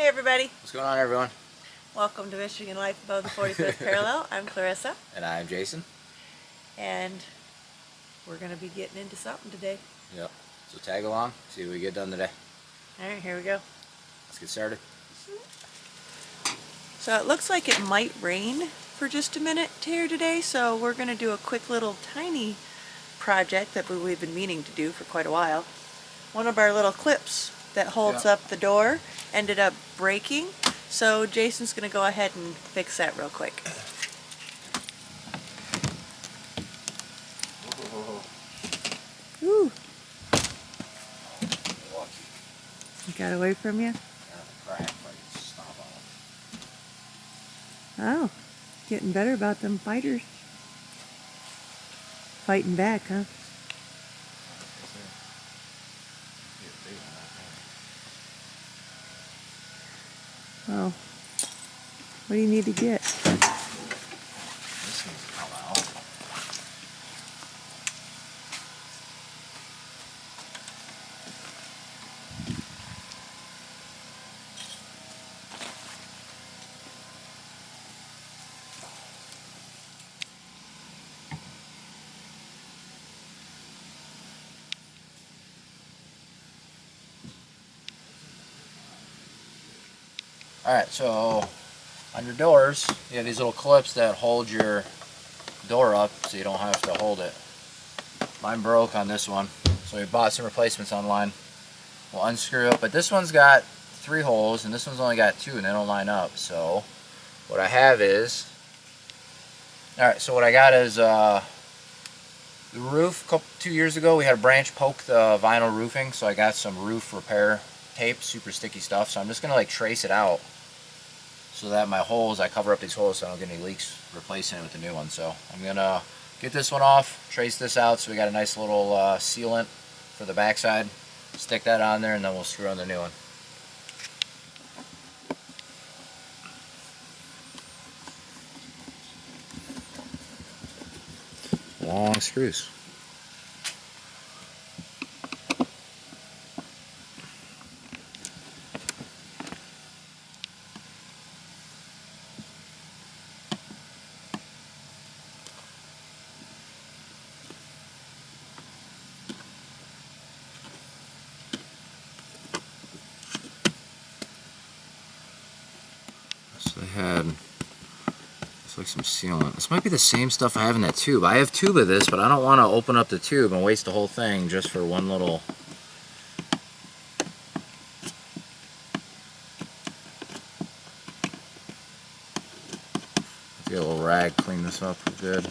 Hey everybody. What's going on, everyone? Welcome to Michigan Life Above the 45th Parallel. I'm Clarissa. And I'm Jason. And we're going to be getting into something today. Yep. So tag along, see what we get done today. Alright, here we go. Let's get started. So it looks like it might rain for just a minute here today, so we're going to do a quick little tiny project that we've been meaning to do for quite a while. One of our little clips that holds up the door ended up breaking, so Jason's going to go ahead and fix that real quick. Ooh. He got away from you? Oh, getting better about them fighters. Fighting back, huh? Well, what do you need to get? This needs to come out. Alright, so on your doors, you have these little clips that hold your door up so you don't have to hold it. Mine broke on this one, so we bought some replacements online. We'll unscrew it, but this one's got 3 holes and this one's only got 2 and they don't line up. So what I have is, alright, so what I got is the roof. 2 years ago we had a branch poke the vinyl roofing, so I got some roof repair tape, super sticky stuff. So I'm just gonna like trace it out so that my holes, I cover up these holes so I don't get any leaks replacing it with the new one. So I'm gonna get this one off, trace this out so we got a nice little sealant for the backside, stick that on there, and then we'll screw on the new one. Long screws. So they had, it's like some sealant. This might be the same stuff I have in that tube. I have tube of this, but I don't want to open up the tube and waste the whole thing just for one little. Get a little rag, clean this up good.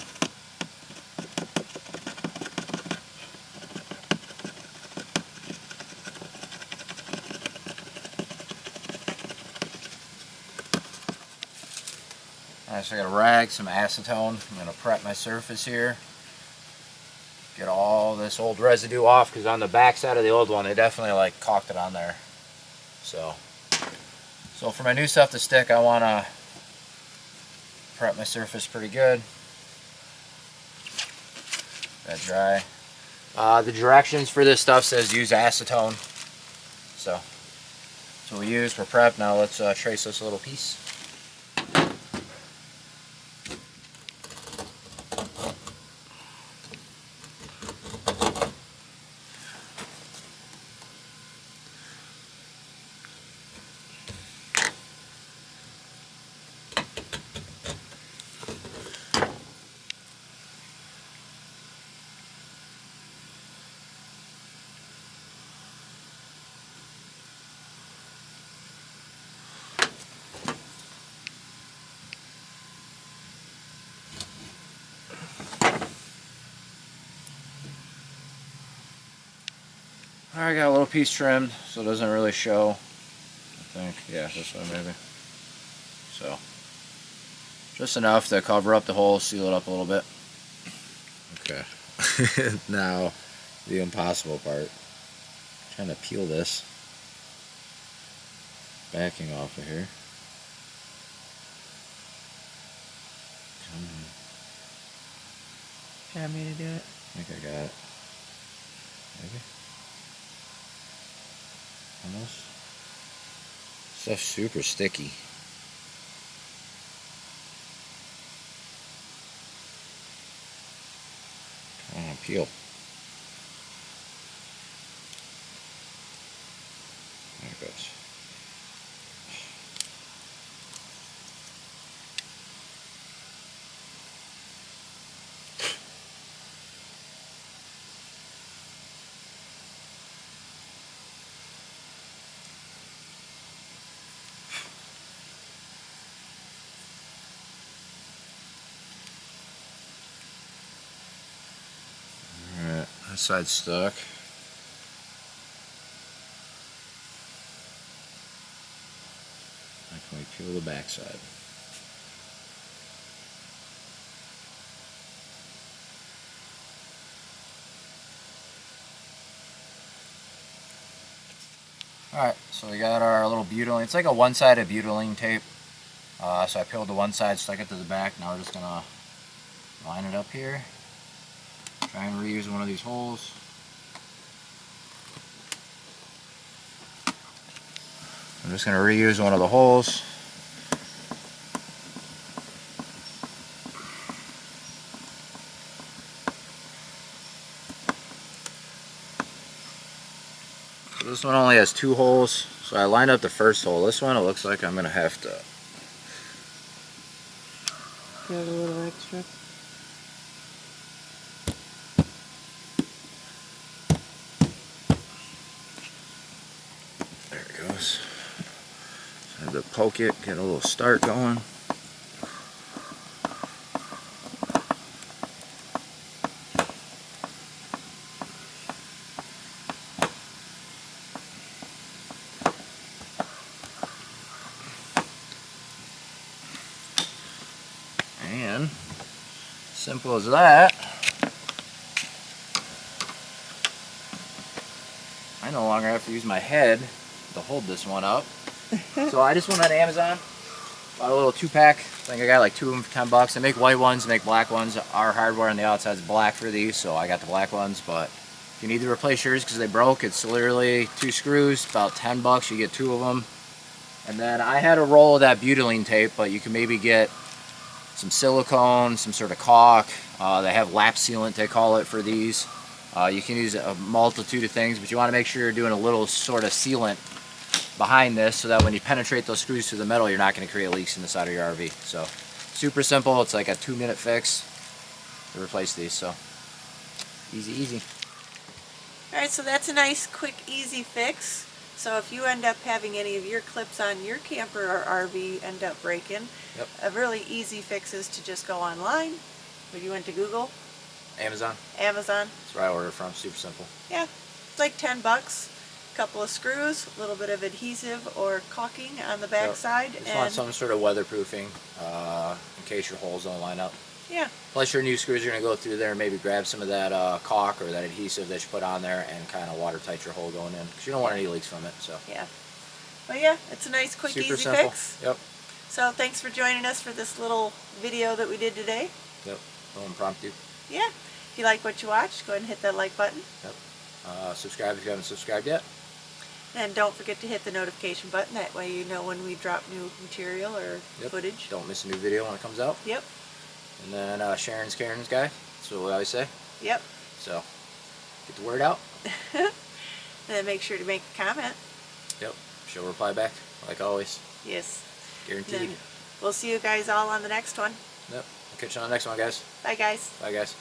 Alright, so I got a rag, some acetone. I'm going to prep my surface here. Get all this old residue off, because on the back side of the old one, they definitely like caulked it on there. So for my new stuff to stick, I want to prep my surface pretty good. Let that dry. The directions for this stuff says use acetone. So that's what we use for prep. Now let's trace this little piece. I got a little piece trimmed, so it doesn't really show. I think, yeah, this way maybe. So, just enough to cover up the hole, seal it up a little bit. Okay. Now, the impossible part. I'm trying to peel this. Backing off of here. Do you want me to do it? I think I got it. Maybe. Almost. Stuff's super sticky. Peel. There it goes. Alright, that side's stuck. Now can we peel the back side? Alright, so we got our little butylene. It's like a one-sided butylene tape. So I peeled the one side, stuck it to the back. Now we're just gonna line it up here. Try and reuse one of these holes. I'm just gonna reuse one of the holes. This one only has 2 holes, so I lined up the first hole. This one, it looks like I'm gonna have to Got a little extra. There it goes. So I have to poke it, get a little start going. And simple as that, I no longer have to use my head to hold this one up. So I just went on Amazon, bought a little 2-pack. I think I got like 2 of them for 10 bucks. They make white ones, they make black ones. Our hardware on the outside is black for these, so I got the black ones. But if you need to replace yours because they broke, it's literally 2 screws, about 10 bucks. You get 2 of them. And then I had a roll of that butylene tape, but you can maybe get some silicone, some sort of caulk. They have lap sealant, they call it, for these. You can use a multitude of things, but you want to make sure you're doing a little sort of sealant behind this so that when you penetrate those screws through the metal, you're not going to create leaks in the side of your RV. So super simple. It's like a 2-minute fix to replace these. So easy, easy. Alright, so that's a nice, quick, easy fix. So if you end up having any of your clips on your camper or RV end up breaking, Yep. a really easy fix is to just go online. When you went to Google, Amazon. Amazon. That's where I ordered from. Super simple. Yeah, it's like 10 bucks. Couple of screws, a little bit of adhesive or caulking on the back side, Just and want some sort of weatherproofing in case your holes don't line up. yeah, Plus your new screws, you're going to go through there and maybe grab some of that caulk or that adhesive that you put on there and kind of watertight your hole going in, because you don't want any leaks from it. So yeah. But yeah, it's a nice, quick, super easy simple. fix. Yep. So thanks for joining us for this little video that we did today. Yep. A little impromptu. Yeah. If you like what you watched, go ahead and hit that like button. Yep. Subscribe if you haven't subscribed yet. And don't forget to hit the notification button. That way you know when we drop new material or footage. Don't miss a new video when it comes out. Yep. And then Sharon's Karen's guy. That's what we always say. Yep. So get the word out. Then make sure to make a comment. Yep. She'll reply back like always. Yes. Guaranteed. Then we'll see you guys all on the next one. Yep. I'll catch you on the next one, guys. Bye, guys. Bye, guys.